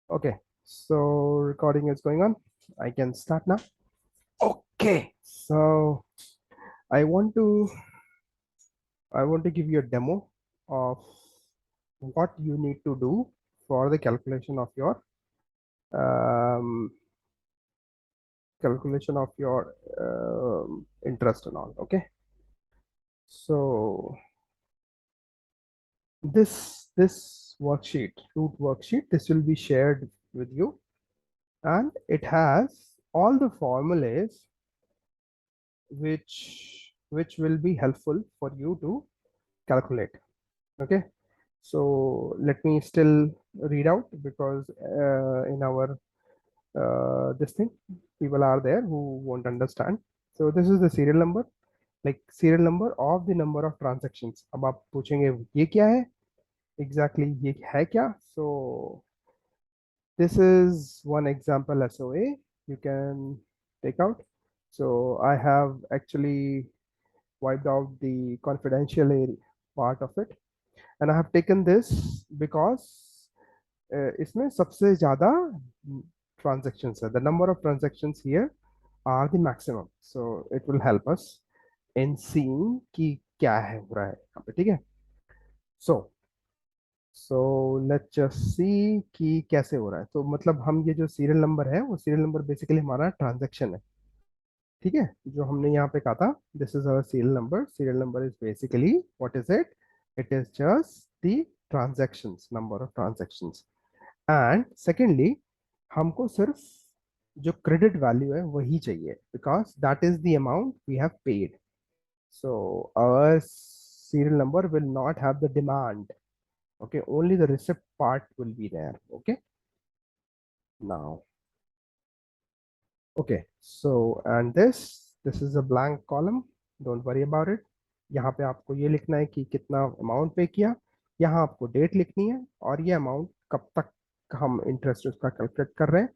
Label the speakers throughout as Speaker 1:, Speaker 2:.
Speaker 1: Okay, so recording is going on. I can start now. Okay, so I want to I want to give you a demo of what you need to do for the calculation of your um, interest and all. Okay, so this worksheet, root worksheet, this will be shared with you, and it has all the formulas which will be helpful for you to calculate. Okay, so let me still read out, because in our this thing, people are there who won't understand. So this is the serial number, like serial number of the number of transactions. अब आप पूछेंगे ये क्या है, exactly ये है क्या? So this is one example SOA you can take out. So I have actually wiped out the confidential area part of it, and I have taken this because इसमें सबसे ज़्यादा transactions है. The number of transactions here are the maximum, so it will help us in seeing कि क्या है हो रहा है यहाँ पे. ठीक है, so let's just see कि कैसे हो रहा है. तो मतलब हम ये जो सीरियल नंबर है, वो सीरियल नंबर बेसिकली हमारा ट्रांजैक्शन है. ठीक है, जो हमने यहाँ पे कहा था, this is our serial number. Serial number is basically what is it? It is just the transactions, number of transactions. And secondly, हमको सिर्फ जो क्रेडिट वैल्यू है वही चाहिए, because that is the amount we have paid. So our serial number will not have the demand. Okay, only the receipt part will be there. Okay, now, okay, so and this is a blank column, don't worry about it. यहाँ पे आपको ये लिखना है कि कितना amount पे किया, यहाँ आपको डेट लिखनी है, और ये अमाउंट कब तक हम इंटरेस्ट उसका कैलकुलेट कर रहे हैं.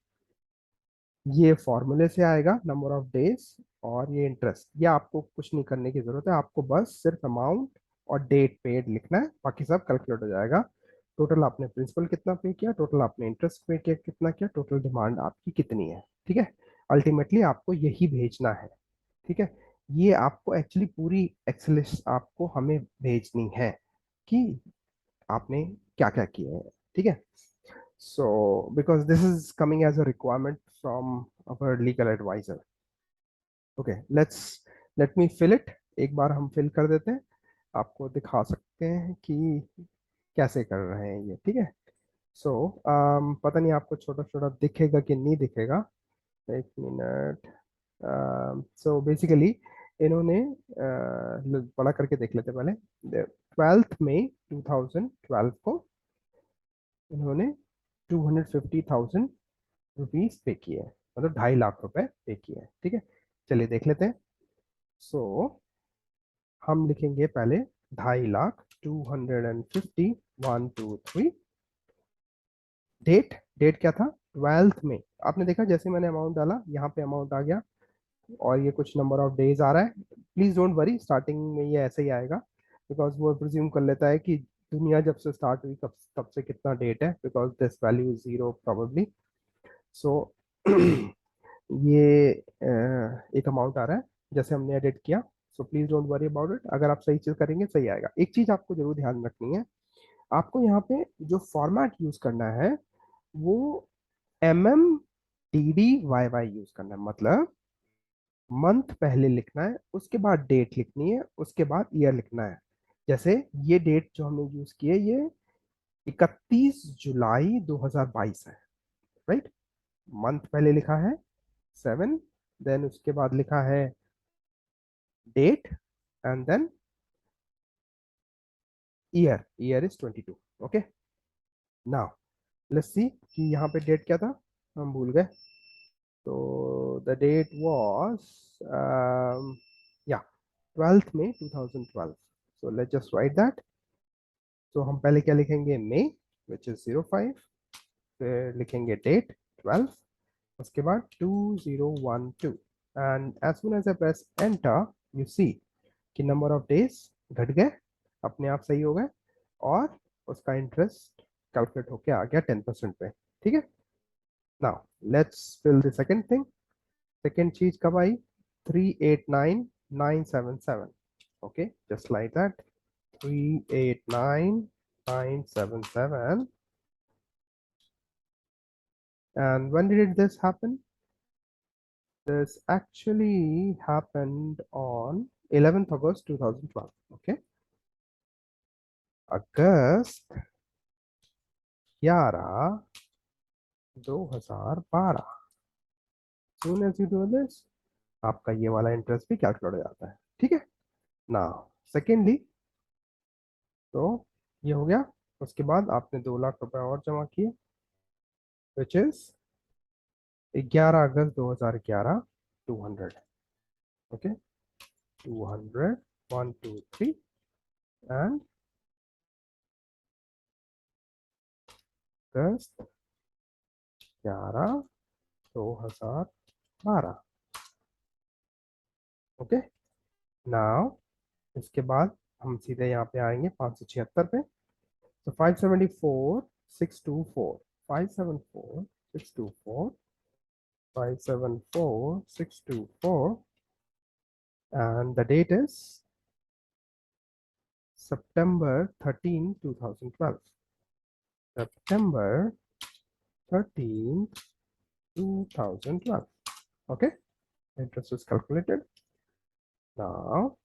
Speaker 1: ये फॉर्मूले से आएगा, नंबर ऑफ डेज और ये इंटरेस्ट. ये आपको कुछ नहीं करने की जरूरत है, आपको बस सिर्फ अमाउंट और डेट पेड लिखना है, बाकी सब कैलकुलेट हो जाएगा. टोटल आपने प्रिंसिपल कितना पे किया, टोटल आपने इंटरेस्ट पे किया कितना किया, टोटल डिमांड आपकी कितनी है. ठीक है, अल्टीमेटली आपको यही भेजना है. ठीक है, ये आपको एक्चुअली पूरी एक्सेल आपको हमें भेजनी है कि आपने क्या क्या किया है. ठीक है, so because this is coming as a requirement from our legal advisor. Okay, let me fill it. एक बार हम फिल कर देते हैं, आपको दिखा सकते हैं कि कैसे कर रहे हैं ये. ठीक है, सो पता नहीं आपको छोटा छोटा दिखेगा कि नहीं दिखेगा. एक मिनट. सो बेसिकली इन्होंने बड़ा करके देख लेते पहले. 12 मई 2012 को इन्होंने 250,000 रुपीज पे किए हैं, मतलब 2.5 लाख रुपए पे किए हैं. ठीक है, चलिए देख लेते हैं. सो हम लिखेंगे पहले 2.5 लाख, 250, 1 2 3. डेट, डेट क्या था? 12 में. आपने देखा जैसे मैंने अमाउंट डाला, यहाँ पे अमाउंट आ गया, और ये कुछ नंबर ऑफ डेज आ रहा है. प्लीज डोंट वरी, स्टार्टिंग में ये ऐसे ही आएगा, बिकॉज वो प्रिज्यूम कर लेता है कि दुनिया जब से स्टार्ट हुई तब से कितना डेट है, because this value is zero probably. So ये एक अमाउंट आ रहा है जैसे हमने एडिट किया. So please don't worry about it, अगर आप सही चीज करेंगे सही आएगा. एक चीज आपको जरूर ध्यान रखनी है, आपको यहाँ पे जो फॉर्मेट यूज करना है वो MMDDYY यूज करना है. मतलब मंथ पहले लिखना है, उसके बाद डेट लिखनी है, उसके बाद ईयर लिखना है. जैसे ये डेट जो हमने यूज की है, ये 31 जुलाई 2022 है. राइट, मंथ पहले लिखा है 7, देन उसके बाद लिखा है date, and then year. Year is 22. Okay, now let's see कि यहाँ पे डेट क्या था, हम भूल गए. तो द डेट वाज या 12 मई 2012. So let's just write that. तो हम पहले क्या लिखेंगे? मई, विच इज 05. फिर लिखेंगे डेट 12, उसके बाद 2012. And as soon as I press enter, you see कि नंबर ऑफ डेज घट गए, अपने आप सही हो गए, और उसका इंटरेस्ट कैलकुलेट होके आ गया 10% पे. ठीक है, now let's fill the second thing. Second चीज कब आई? 389977. Okay, just like that. 389977. And when did this happen? This actually happened on 11th August 2012. Okay, August 11 2012. Soon as you do this, आपका ये वाला इंटरेस्ट भी कैलकुलेट हो जाता है. ठीक है ना. सेकेंडली, तो ये हो गया. उसके बाद आपने 2 लाख रुपए और जमा किए, which is 11 August 2011. 200. Okay, 200. 1 2 3. And August 11 2012. Okay. Now इसके बाद हम सीधे यहाँ पे आएंगे 576 पे. तो 574 624. 574 624. 574 624. And the date is September 13 2012. September 13 2012. Okay, interest is calculated. Now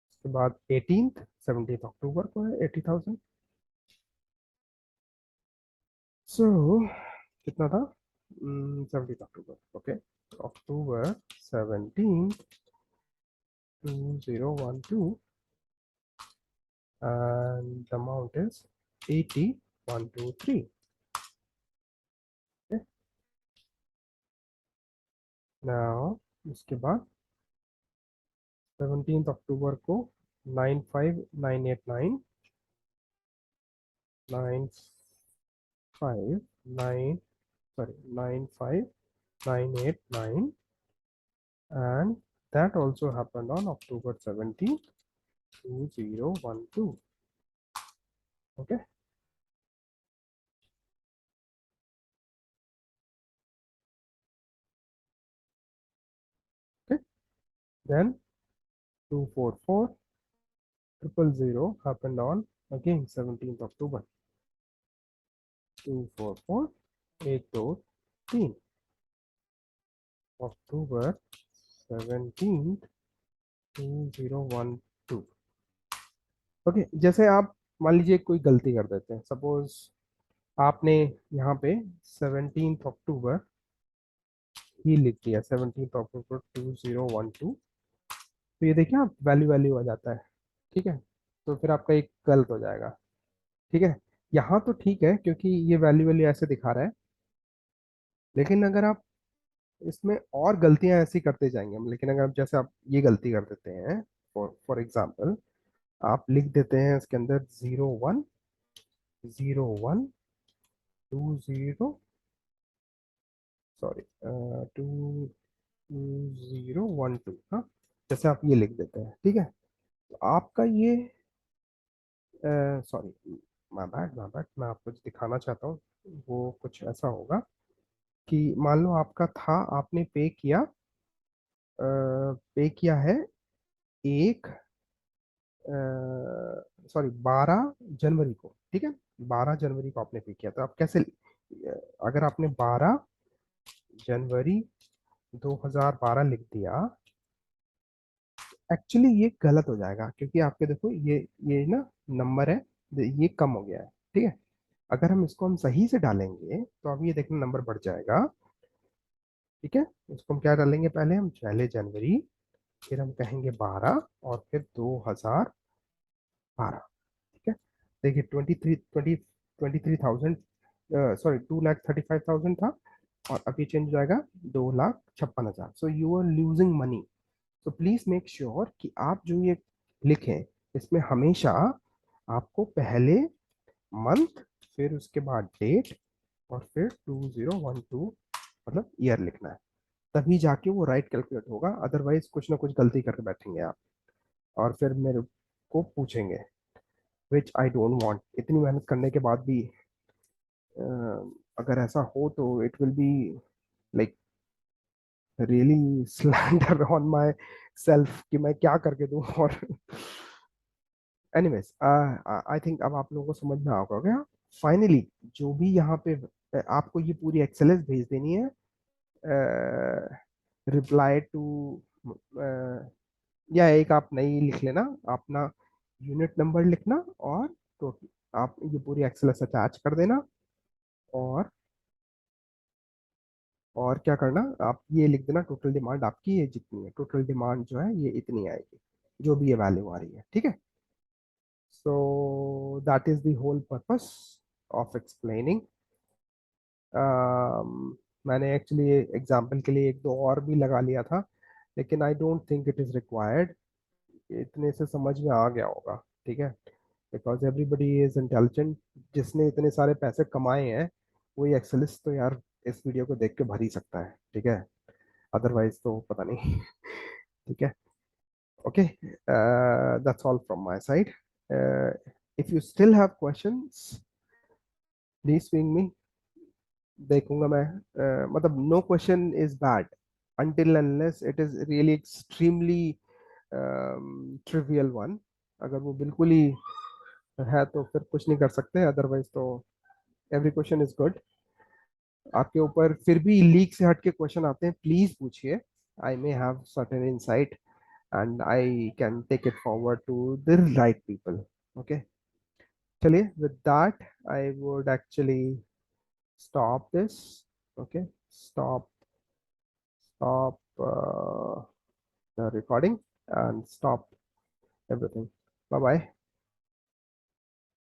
Speaker 1: उसके बाद 18th 17th अक्टूबर को है 80,000. सो कितना था? 17th October. Okay, October 17 2012. And the amount is 80,123. Okay. Now इसके बाद 17th अक्टूबर को 95989. 959 sorry 95989. And that also happened on October 17th 2012. Okay. Okay, then 244 000 happened on again 17th October. 244 1 2 3. October 17th 2012. Okay, जैसे आप मान लीजिए कोई गलती कर देते हैं. सपोज आपने यहाँ पे 17th अक्टूबर ही लिख दिया. 17th अक्टूबर 2012. तो ये देखिए आप वैल्यू वैल्यू आ जाता है. ठीक है, तो फिर आपका एक गलत हो जाएगा. ठीक है, यहाँ तो ठीक है क्योंकि ये वैल्यू वैल्यू ऐसे दिखा रहा है. लेकिन अगर आप इसमें और गलतियां ऐसी करते जाएंगे, लेकिन अगर आप जैसे आप ये गलती कर देते हैं, फॉर एग्जाम्पल आप लिख देते हैं इसके अंदर 01 01 20, सॉरी 2012. हाँ, जैसे आप ये लिख देते हैं. ठीक है, तो आपका ये सॉरी माय बैड, मैं आपको जो दिखाना चाहता हूँ वो कुछ ऐसा होगा कि मान लो आपका था, आपने पे किया है एक सॉरी 12 जनवरी को. ठीक है, 12 जनवरी को आपने पे किया. तो आप कैसे, अगर आपने 12 जनवरी 2012 लिख दिया, एक्चुअली ये गलत हो जाएगा क्योंकि आपके देखो ये ना नंबर है, ये कम हो गया है. ठीक है, अगर हम इसको हम सही से डालेंगे तो अब ये देखना नंबर बढ़ जाएगा. ठीक है, इसको हम क्या डालेंगे? पहले जनवरी, फिर हम कहेंगे 12, और फिर 2012. ठीक है, देखिए 23,000, सॉरी 2,35,000 था, और अभी चेंज हो जाएगा 2,56,000. So you are losing money. तो प्लीज मेक श्योर कि आप जो ये लिखें इसमें हमेशा आपको पहले मंथ, फिर उसके बाद डेट, और फिर 2012 मतलब ईयर लिखना है. तभी जाके वो राइट कैलकुलेट होगा. अदरवाइज कुछ ना कुछ गलती करके बैठेंगे आप, और फिर मेरे को पूछेंगे, विच आई डोंट वांट. इतनी मेहनत करने के बाद भी अगर ऐसा हो तो it will be like really slander on my self कि मैं क्या करके दूं। और एनीवेज आई थिंक अब आप लोगों को समझ में आ गया फाइनली। जो भी यहाँ पे आपको ये पूरी एक्सेलेंस भेज देनी है, रिप्लाई टू, या एक आप नई लिख लेना अपना यूनिट नंबर लिखना, और टोटल आप ये पूरी एक्सेलेंस अटैच कर देना। और क्या करना, आप ये लिख देना टोटल डिमांड आपकी ये जितनी है, टोटल डिमांड जो है ये इतनी आएगी, जो भी ये वैल्यू आ रही है, ठीक है। So that is the whole purpose of explaining. मैंने एक्चुअली एग्जाम्पल के लिए एक दो और भी लगा लिया था, लेकिन I don't think it is required. इतने से समझ में आ गया होगा, ठीक है, बिकॉज एवरीबडी इज इंटेलिजेंट। जिसने इतने सारे पैसे कमाए हैं वही एक्सेलिस तो यार इस वीडियो को देख के भर ही सकता है, ठीक है, अदरवाइज तो पता नहीं। ठीक है, okay, that's all from my side. If you still have questions please swing me, देखूंगा मैं। मतलब no question is bad until unless it is really extremely trivial one। अगर वो बिल्कुल ही है तो फिर कुछ नहीं कर सकते, अदरवाइज तो एवरी क्वेश्चन इज गुड। आपके ऊपर फिर भी लीक से हट के क्वेश्चन आते हैं, प्लीज पूछिए। I may have certain insight and I can take it forward to the right people. Okay, चलिए, with that I would actually stop this। Okay, stop the recording and stop everything। Bye bye।